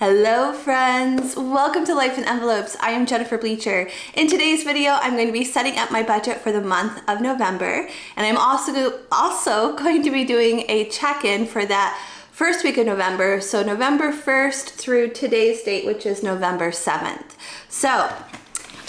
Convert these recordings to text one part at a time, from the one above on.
Hello friends, welcome to Life in Envelopes. I am Jennifer Bleecher. In today's video, I'm going to be setting up my budget for the month of November, and I'm also going to be doing a check-in for that first week of November, so November 1st through today's date, which is November 7th. So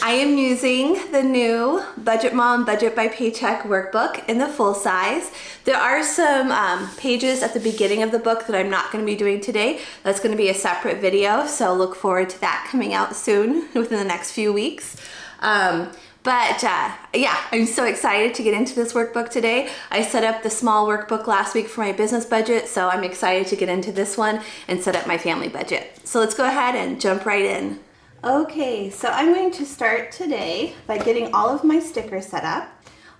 I am using the new Budget Mom Budget by Paycheck workbook in the full size. There are some pages at the beginning of the book that I'm not going to be doing today. That's going to be a separate video, so look forward to that coming out soon within the next few weeks. Yeah, I'm so excited to get into this workbook today. I set up the small workbook last week for my business budget, so I'm excited to get into this one and set up my family budget. So let's go ahead and jump right in. Okay, so I'm going to start today by getting all of my stickers set up.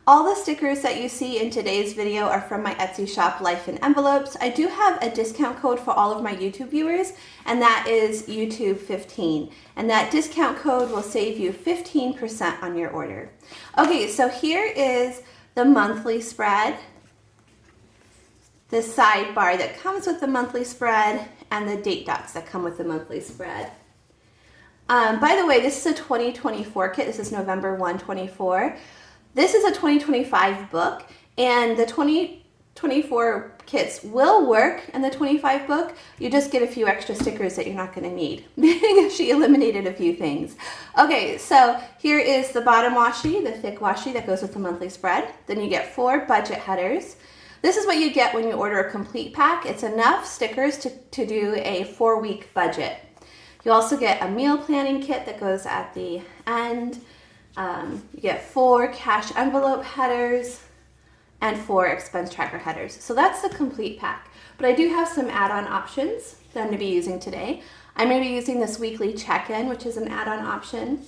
All the stickers that you see in today's video are from my Etsy shop, Life in Envelopes. I do have a discount code for all of my YouTube viewers, and that is YouTube15. And that discount code will save you 15% on your order. Okay, so here is the monthly spread, the sidebar that comes with the monthly spread, and the date dots that come with the monthly spread. By the way, this is a 2024 kit. This is November 1, 24. This is a 2025 book, and the 2024 kits will work in the 25 book. You just get a few extra stickers that you're not going to need. She eliminated a few things. Okay, so here is the bottom washi, the thick washi that goes with the monthly spread. Then you get 4 budget headers. This is what you get when you order a complete pack. It's enough stickers to do a 4-week budget. You also get a meal planning kit that goes at the end. You get 4 cash envelope headers and 4 expense tracker headers. So that's the complete pack. But I do have some add-on options that I'm going to be using today. I'm going to be using this weekly check-in, which is an add-on option.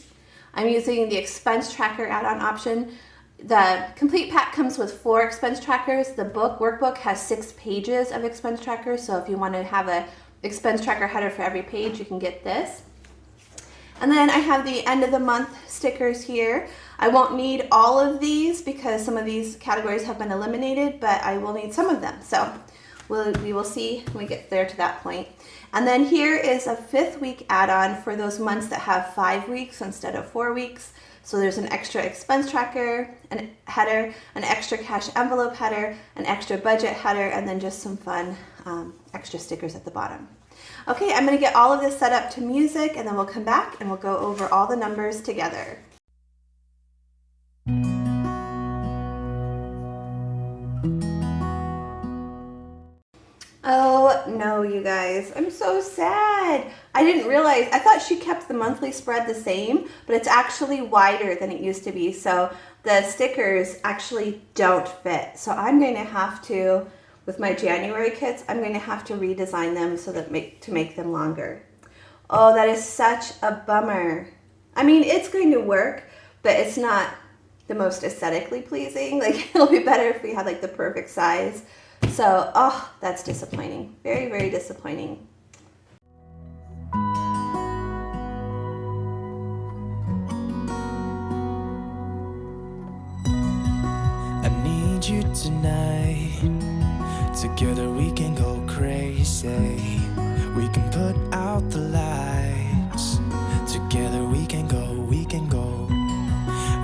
I'm using the expense tracker add-on option. The complete pack comes with 4 expense trackers. The workbook has 6 pages of expense trackers. So if you want to have a expense tracker header for every page, you can get this. And then I have the end of the month stickers here. I won't need all of these because some of these categories have been eliminated, but I will need some of them. So we will see when we get there to that point. And then here is a 5th week add-on for those months that have 5 weeks instead of 4 weeks. So there's an extra expense tracker, an header, an extra cash envelope header, an extra budget header, and then just some fun extra stickers at the bottom. Okay, I'm going to get all of this set up to music, and then we'll come back and we'll go over all the numbers together. Oh no, you guys, I'm so sad. I didn't realize, I thought she kept the monthly spread the same, but it's actually wider than it used to be. So the stickers actually don't fit. So I'm going to have to, with my January kits, I'm going to have to redesign them so that to make them longer. Oh, that is such a bummer. I mean, it's going to work, but it's not the most aesthetically pleasing. Like, it'll be better if we had like the perfect size. So, oh, that's disappointing. Very, very disappointing. I need you tonight. Together we can go crazy. We can put out the lights. Together we can go, we can go.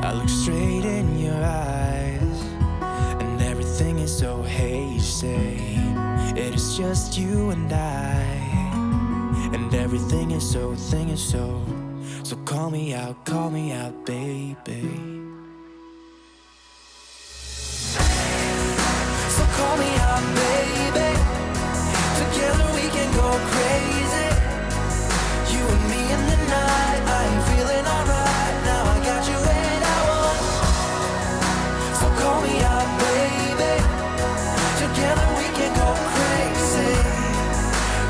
I look straight in your eyes, and everything is so hazy. It is just you and I, and everything is so, so call me out, baby. So call me out, baby. Together we can go crazy. You and me in the night. I'm feeling alright. Now I got you and I want. So call me out, baby. Together we can go crazy.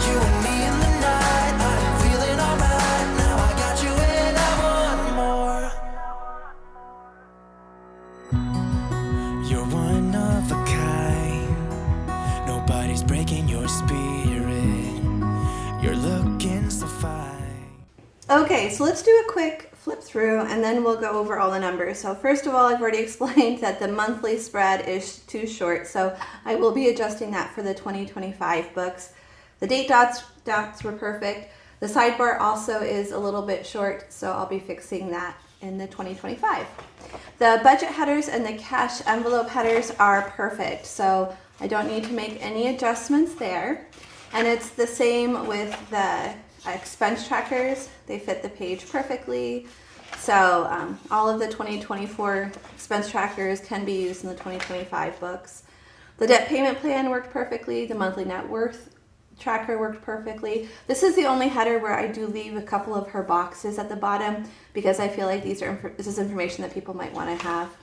You and me in the night. I'm feeling alright. Now I got you and I want more. You're one of a kind. Nobody's breaking your spirit. You're looking so fine. Okay, so let's do a quick flip through and then we'll go over all the numbers. So first of all, I've already explained that the monthly spread is too short, so I will be adjusting that for the 2025 books. The date dots were perfect. The sidebar also is a little bit short, so I'll be fixing that in the 2025. The budget headers and the cash envelope headers are perfect, so I don't need to make any adjustments there. And it's the same with the expense trackers. They fit the page perfectly. So all of the 2024 expense trackers can be used in the 2025 books. The debt payment plan worked perfectly. The monthly net worth tracker worked perfectly. This is the only header where I do leave a couple of her boxes at the bottom because I feel like this is information that people might want to have.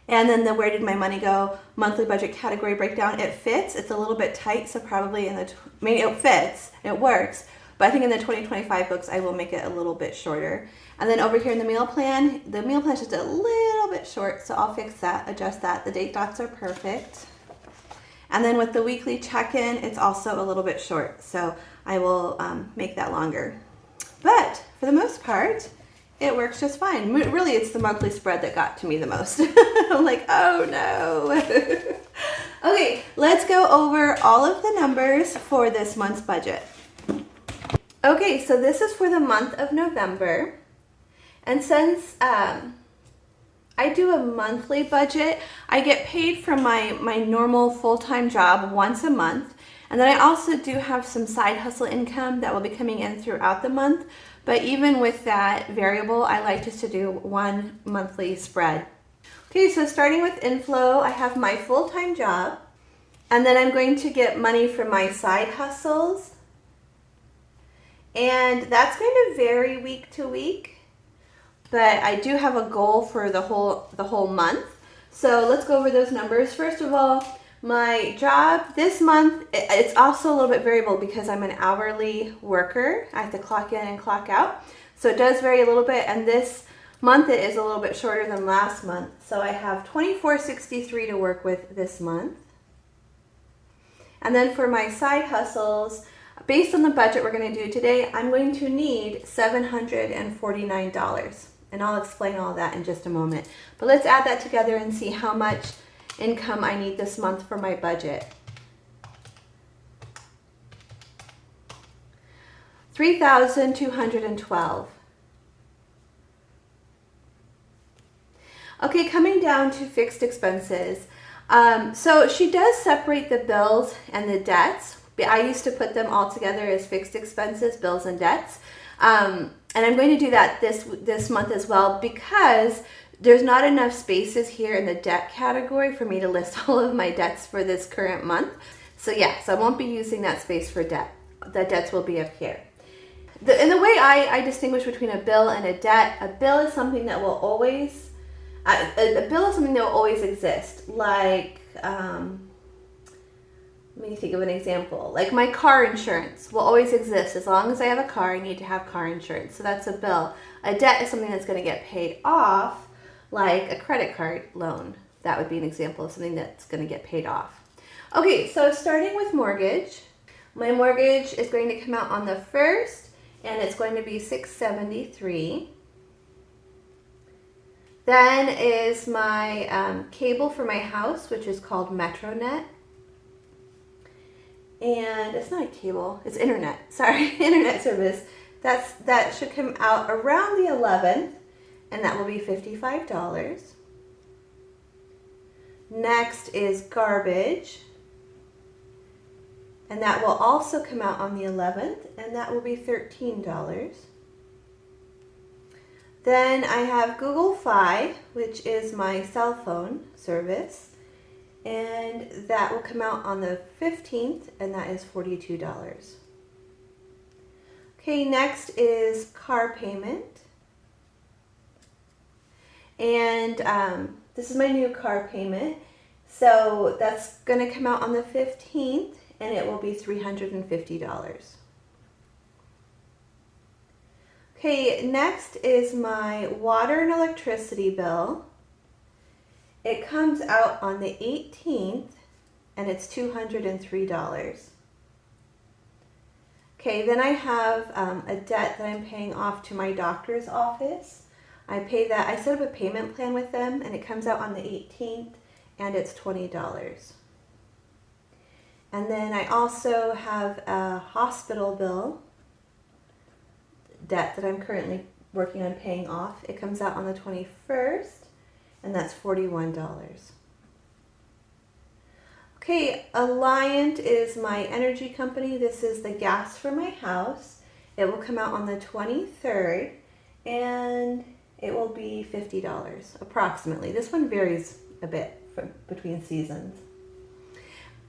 And then the where did my money go monthly budget category breakdown, it fits. It's a little bit tight, so probably it fits, it works. But I think in the 2025 books, I will make it a little bit shorter. And then over here in the meal plan is just a little bit short, so I'll fix that, adjust that. The date dots are perfect. And then with the weekly check-in, it's also a little bit short, so I will make that longer. But for the most part, it works just fine. Really, it's the monthly spread that got to me the most. I'm like, oh no. Okay, let's go over all of the numbers for this month's budget. Okay, so this is for the month of November. And since I do a monthly budget, I get paid from my normal full-time job once a month. And then I also do have some side hustle income that will be coming in throughout the month. But even with that variable, I like just to do one monthly spread. Okay, so starting with inflow, I have my full-time job. And then I'm going to get money from my side hustles. And that's going to vary week to week. But I do have a goal for the whole month. So let's go over those numbers. First of all, my job this month, it's also a little bit variable because I'm an hourly worker. I have to clock in and clock out. So it does vary a little bit. And this month it is a little bit shorter than last month. So I have $24.63 to work with this month. And then for my side hustles, based on the budget we're going to do today, I'm going to need $749. And I'll explain all that in just a moment. But let's add that together and see how much income I need this month for my budget. $3,212. Okay, coming down to fixed expenses. So she does separate the bills and the debts. I used to put them all together as fixed expenses, bills and debts. And I'm going to do that this month as well because there's not enough spaces here in the debt category for me to list all of my debts for this current month. So I won't be using that space for debt. The debts will be up here. And the way I distinguish between a bill and a debt, a bill is something that will always, exist. Like, let me think of an example. Like my car insurance will always exist. As long as I have a car, I need to have car insurance. So that's a bill. A debt is something that's going to get paid off, like a credit card loan. That would be an example of something that's going to get paid off. Okay, so starting with mortgage. My mortgage is going to come out on the 1st, and it's going to be $673. Then is my cable for my house, which is called MetroNet. And it's not a cable, it's internet. Sorry, internet service. That should come out around the 11th, and that will be $55. Next is garbage, and that will also come out on the 11th, and that will be $13. Then I have Google Fi, which is my cell phone service. And that will come out on the 15th, and that is $42. Okay, next is car payment. And this is my new car payment. So that's going to come out on the 15th, and it will be $350. Okay, next is my water and electricity bill. It comes out on the 18th, and it's $203. Okay, then I have a debt that I'm paying off to my doctor's office. I pay that. I set up a payment plan with them, and it comes out on the 18th, and it's $20. And then I also have a hospital bill, debt that I'm currently working on paying off. It comes out on the 21st, and that's $41. Okay, Alliant is my energy company. This is the gas for my house. It will come out on the 23rd, and it will be $50 approximately. This one varies a bit between seasons.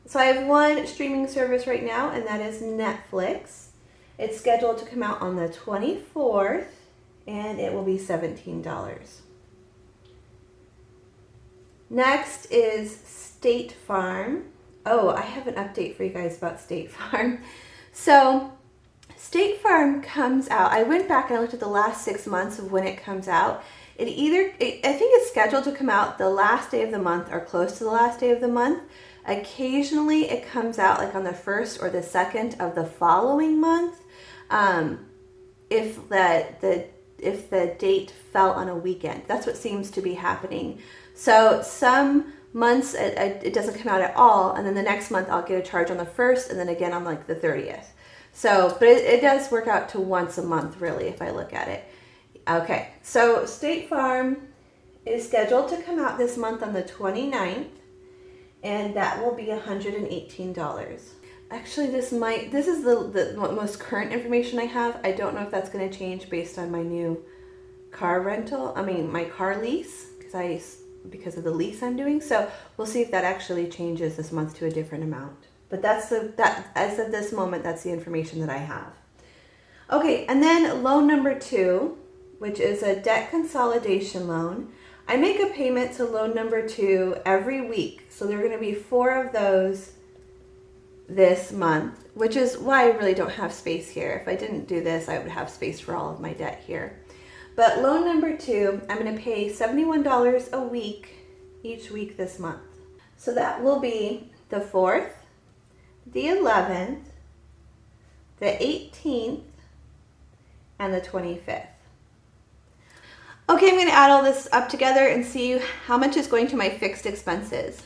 So I have one streaming service right now, and that is Netflix. It's scheduled to come out on the 24th, and it will be $17. Next is State Farm. Oh, I have an update for you guys about State Farm. So State Farm comes out. I went back and I looked at the last 6 months of when it comes out. I think it's scheduled to come out the last day of the month or close to the last day of the month. Occasionally it comes out like on the 1st or the 2nd of the following month, if the date fell on a weekend. That's what seems to be happening. So some months it doesn't come out at all, and then the next month I'll get a charge on the 1st and then again on like the 30th. So, but it does work out to once a month really if I look at it. Okay, so State Farm is scheduled to come out this month on the 29th, and that will be $118. Actually, this is the most current information I have. I don't know if that's going to change based on my new car my car lease, because of the lease I'm doing. So we'll see if that actually changes this month to a different amount. But as of this moment, that's the information that I have. Okay, and then loan number 2, which is a debt consolidation loan. I make a payment to loan number 2 every week. So there are going to be 4 of those this month, which is why I really don't have space here. If I didn't do this, I would have space for all of my debt here. But loan number 2, I'm going to pay $71 a week each week this month. So that will be the 4th, the 11th, the 18th, and the 25th. Okay, I'm going to add all this up together and see how much is going to my fixed expenses.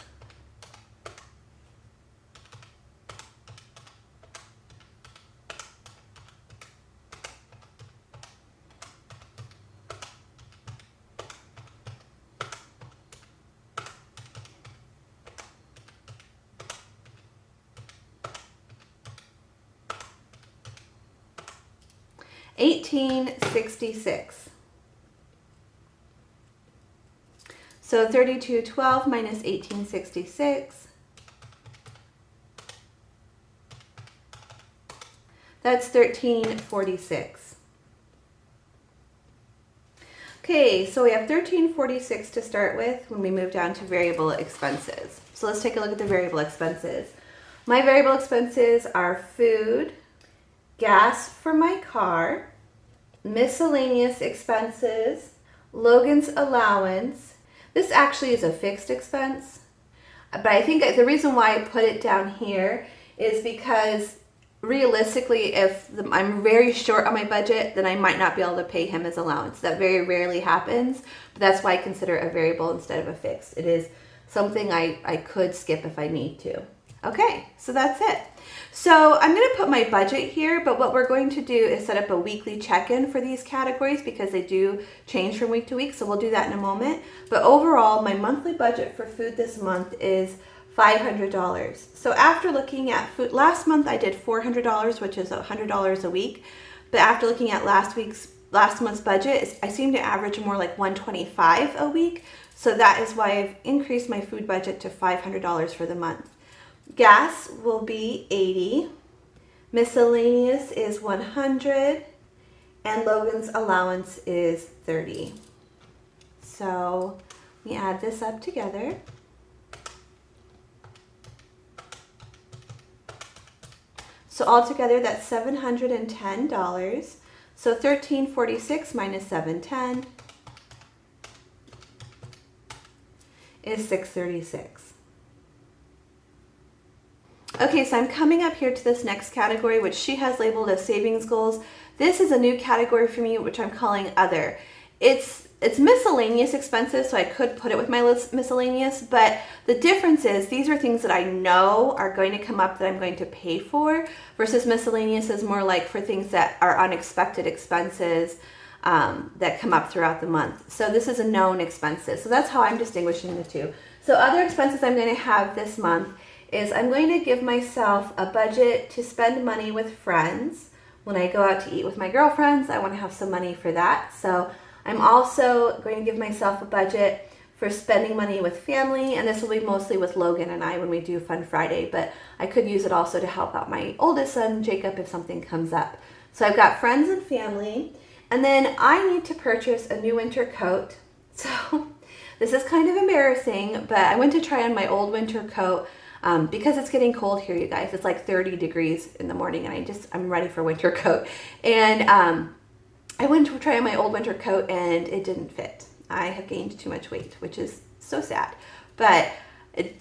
$18.66. So $32.12 minus $18.66. That's $13.46. Okay, so we have $13.46 to start with when we move down to variable expenses. So let's take a look at the variable expenses. My variable expenses are food, gas for my car, miscellaneous expenses, Logan's allowance. This actually is a fixed expense, but I think the reason why I put it down here is because realistically, if I'm very short on my budget, then I might not be able to pay him his allowance. That very rarely happens, but that's why I consider it a variable instead of a fixed. It is something I could skip if I need to. Okay, so that's it. So I'm going to put my budget here, but what we're going to do is set up a weekly check-in for these categories because they do change from week to week, so we'll do that in a moment. But overall, my monthly budget for food this month is $500. So after looking at food, last month I did $400, which is $100 a week. But after looking at last month's budget, I seem to average more like $125 a week. So that is why I've increased my food budget to $500 for the month. Gas will be $80, miscellaneous is $100, and Logan's allowance is $30. So we add this up together. So altogether that's $710. So $13.46 minus $710 is $636. Okay, so I'm coming up here to this next category, which she has labeled as savings goals. This is a new category for me, which I'm calling other. It's it's miscellaneous expenses, so I could put it with my miscellaneous, but the difference is these are things that I know are going to come up that I'm going to pay for, versus miscellaneous is more like for things that are unexpected expenses that come up throughout the month. So this is a known expenses. So that's how I'm distinguishing the two. So other expenses I'm going to have this month is I'm going to give myself a budget to spend money with friends. When I go out to eat with my girlfriends, I want to have some money for that. So I'm also going to give myself a budget for spending money with family, and this will be mostly with Logan and I when we do Fun Friday, but I could use it also to help out my oldest son, Jacob, if something comes up. So I've got friends and family, and then I need to purchase a new winter coat. So this is kind of embarrassing, but I went to try on my old winter coat because it's getting cold here, you guys. It's like 30 degrees in the morning, and I'm ready for winter coat. And I went to try on my old winter coat and it didn't fit. I have gained too much weight, which is so sad. But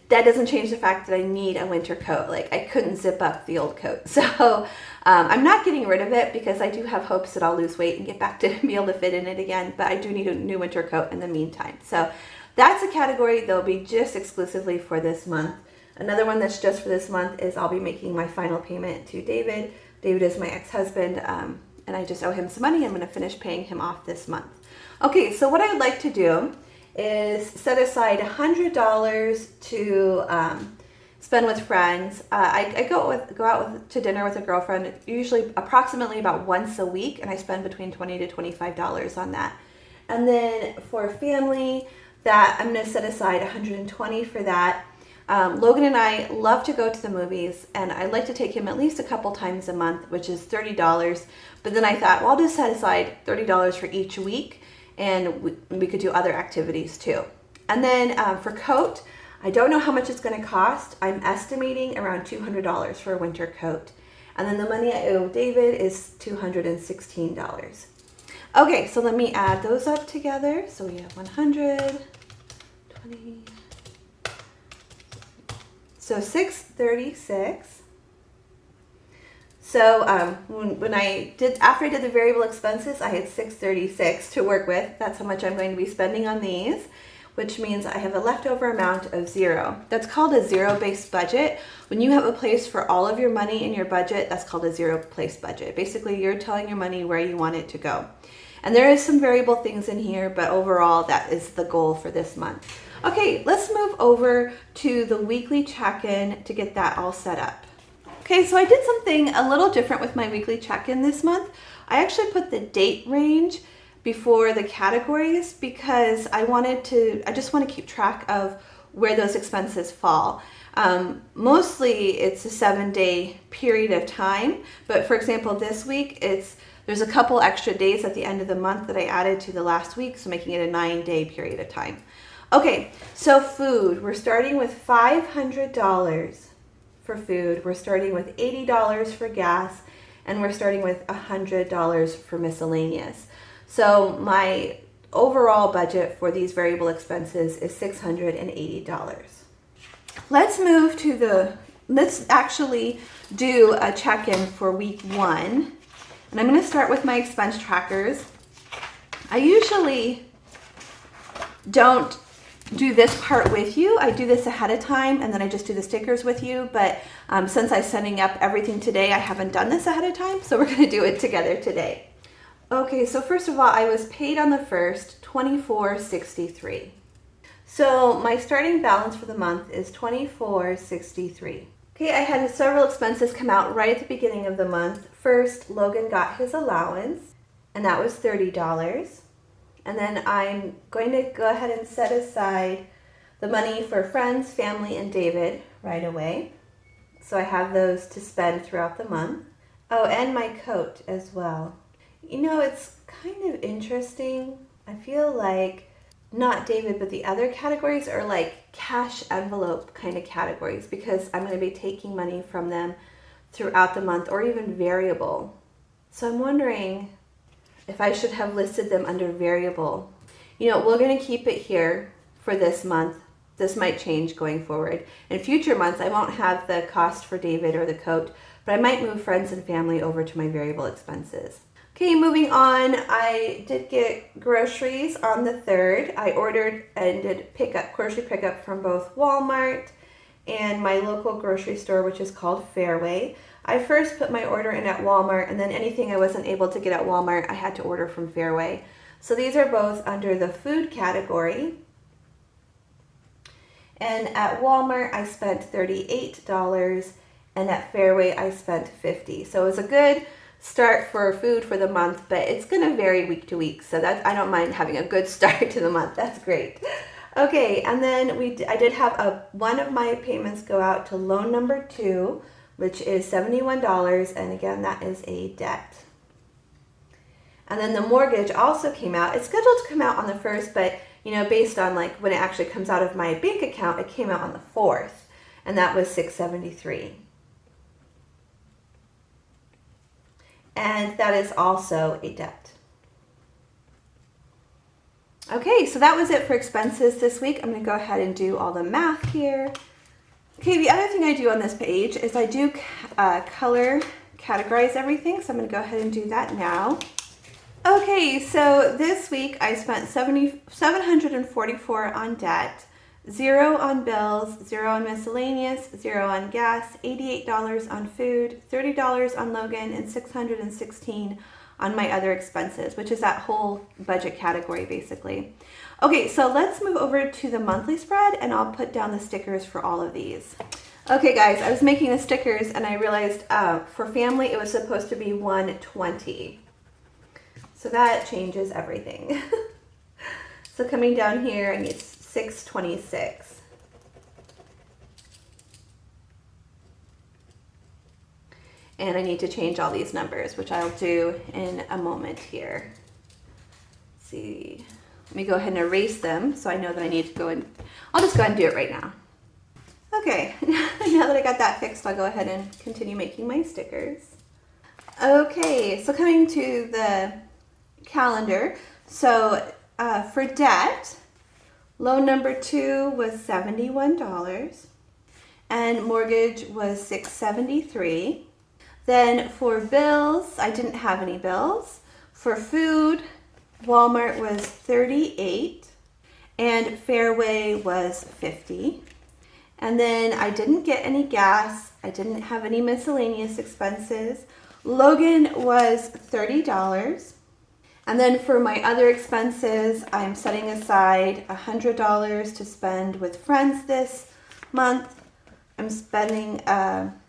that doesn't change the fact that I need a winter coat. Like, I couldn't zip up the old coat. So I'm not getting rid of it because I do have hopes that I'll lose weight and get back to be able to fit in it again. But I do need a new winter coat in the meantime. So that's a category that'll be just exclusively for this month. Another one that's just for this month is I'll be making my final payment to David. David is my ex-husband. And I just owe him some money. I'm going to finish paying him off this month. Okay, so what I would like to do is set aside $100 to spend with friends. I go out to dinner with a girlfriend, usually approximately about once a week, and I spend between $20 to $25 on that. And then for family, that I'm going to set aside $120 for that. Logan and I love to go to the movies, and I'd like to take him at least a couple times a month, which is $30. But then I thought, well, I'll just set aside $30 for each week, and we could do other activities too. And then for coat, I don't know how much it's going to cost. I'm estimating around $200 for a winter coat. And then the money I owe David is $216. Okay, so let me add those up together. So we have 120. So $636. So after I did the variable expenses, I had $636 to work with. That's how much I'm going to be spending on these, which means I have a leftover amount of $0. That's called a zero-based budget. When you have a place for all of your money in your budget, that's called a zero-place budget. Basically, you're telling your money where you want it to go. And there is some variable things in here, but overall, that is the goal for this month. Okay, let's move over to the weekly check-in to get that all set up. Okay, so I did something a little different with my weekly check-in this month. I actually put the date range before the categories because I just want to keep track of where those expenses fall. Mostly it's a 7-day period of time, but for example, this week there's a couple extra days at the end of the month that I added to the last week, so making it a 9-day period of time. Okay, so food, we're starting with $500 for food, we're starting with $80 for gas, and we're starting with $100 for miscellaneous. So my overall budget for these variable expenses is $680. Let's actually do a check-in for week 1. And I'm going to start with my expense trackers. I usually don't do this part with you. I do this ahead of time and then I just do the stickers with you. But since I'm setting up everything today, I haven't done this ahead of time. So we're going to do it together today. Okay, so first of all, I was paid on the 1st, $24.63. So my starting balance for the month is $24.63. Okay, I had several expenses come out right at the beginning of the month. First, Logan got his allowance, and that was $30. And then I'm going to go ahead and set aside the money for friends, family, and David right away. So I have those to spend throughout the month. Oh, and my coat as well. You know, it's kind of interesting. I feel like not David, but the other categories are like cash envelope kind of categories because I'm going to be taking money from them throughout the month or even variable. So I'm wondering if I should have listed them under variable. You know, we're going to keep it here for this month. This might change going forward. In future months, I won't have the cost for David or the coat, but I might move friends and family over to my variable expenses. Okay, moving on, I did get groceries on the 3rd. I ordered and did grocery pickup from both Walmart and my local grocery store, which is called Fairway. I first put my order in at Walmart, and then anything I wasn't able to get at Walmart, I had to order from Fairway. So these are both under the food category. And at Walmart, I spent $38, and at Fairway, I spent $50. So it was a good start for food for the month, but it's going to vary week to week. So I don't mind having a good start to the month. That's great. Okay, and then I did have one of my payments go out to loan number 2, which is $71, and again, that is a debt. And then the mortgage also came out. It's scheduled to come out on the 1st, but based on like when it actually comes out of my bank account, it came out on the 4th, and that was $673. And that is also a debt. Okay, so that was it for expenses this week. I'm going to go ahead and do all the math here. Okay, the other thing I do on this page is I do color categorize everything, so I'm going to go ahead and do that now. Okay, so this week I spent $744 on debt, 0 on bills, 0 on miscellaneous, 0 on gas, $88 on food, $30 on Logan, and $616 on my other expenses, which is that whole budget category basically. Okay, so let's move over to the monthly spread, and I'll put down the stickers for all of these. Okay guys, I was making the stickers and I realized for family it was supposed to be $120. So that changes everything. So coming down here, I need $626. And I need to change all these numbers, which I'll do in a moment here. Let's see, let me go ahead and erase them so I know that I need to go in. I'll just go ahead and do it right now. Okay, now that I got that fixed, I'll go ahead and continue making my stickers. Okay, so coming to the calendar. So for debt, loan number 2 was $71 and mortgage was $673. Then for bills, I didn't have any bills. For food, Walmart was $38 and Fairway was $50. And then I didn't get any gas. I didn't have any miscellaneous expenses. Logan was $30. And then for my other expenses, I'm setting aside $100 to spend with friends this month. I'm setting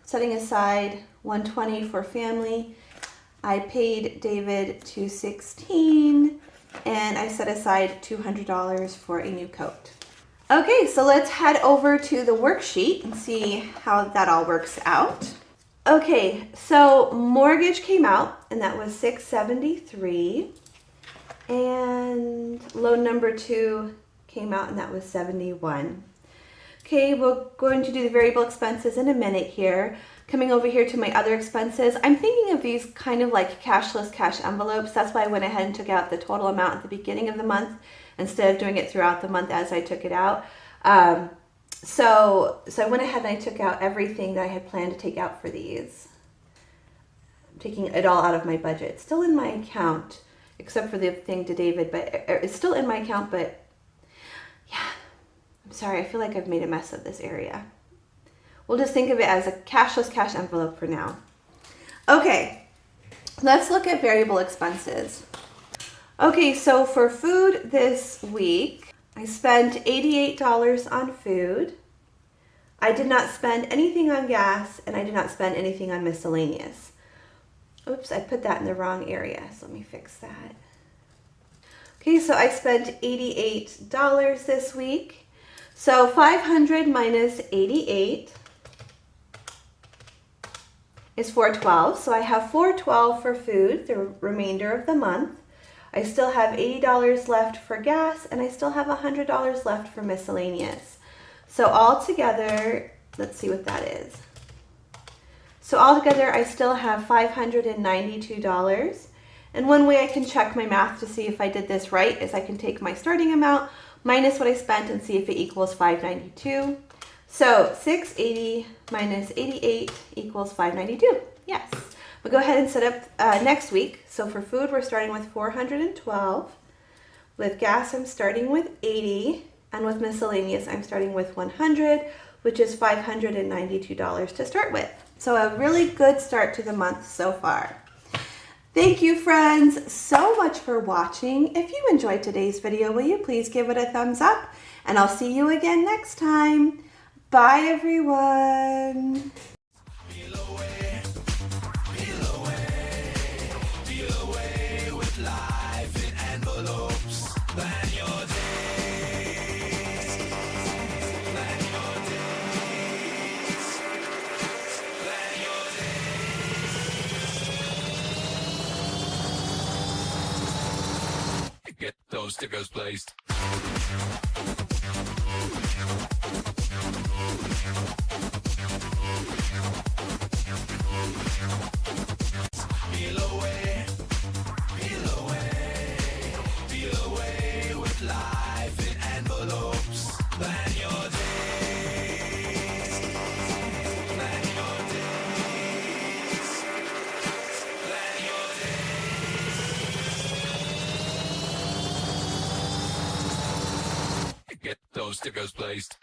aside $120 for family. I paid David $216, and I set aside $200 for a new coat. Okay, so let's head over to the worksheet and see how that all works out. Okay, so mortgage came out, and that was $673. And loan number 2 came out, and that was $71. Okay, we're going to do the variable expenses in a minute here. Coming over here to my other expenses, I'm thinking of these kind of like cashless cash envelopes. That's why I went ahead and took out the total amount at the beginning of the month instead of doing it throughout the month as I took it out. So I went ahead and I took out everything that I had planned to take out for these. I'm taking it all out of my budget. It's still in my account, except for the thing to David, but it's still in my account, but yeah, I'm sorry, I feel like I've made a mess of this area. We'll just think of it as a cashless cash envelope for now. Okay, let's look at variable expenses. Okay, so for food this week, I spent $88 on food. I did not spend anything on gas, and I did not spend anything on miscellaneous. Oops, I put that in the wrong area, so let me fix that. Okay, so I spent $88 this week. So 500 minus 88 is $412. So I have $412 for food, the remainder of the month. I still have $80 left for gas, and I still have $100 left for miscellaneous. So all together, let's see what that is. So altogether, I still have $592. And one way I can check my math to see if I did this right is I can take my starting amount minus what I spent and see if it equals $592. So $680 minus 88 equals $592. Yes. We'll go ahead and set up next week. So for food, we're starting with $412. With gas, I'm starting with $80. And with miscellaneous, I'm starting with $100, which is $592 to start with. So a really good start to the month so far. Thank you, friends, so much for watching. If you enjoyed today's video, will you please give it a thumbs up? And I'll see you again next time. Bye, everyone. Get those stickers placed. Peel away with life in envelopes. Plan your days. Plan your days. Plan your days. Get those stickers placed.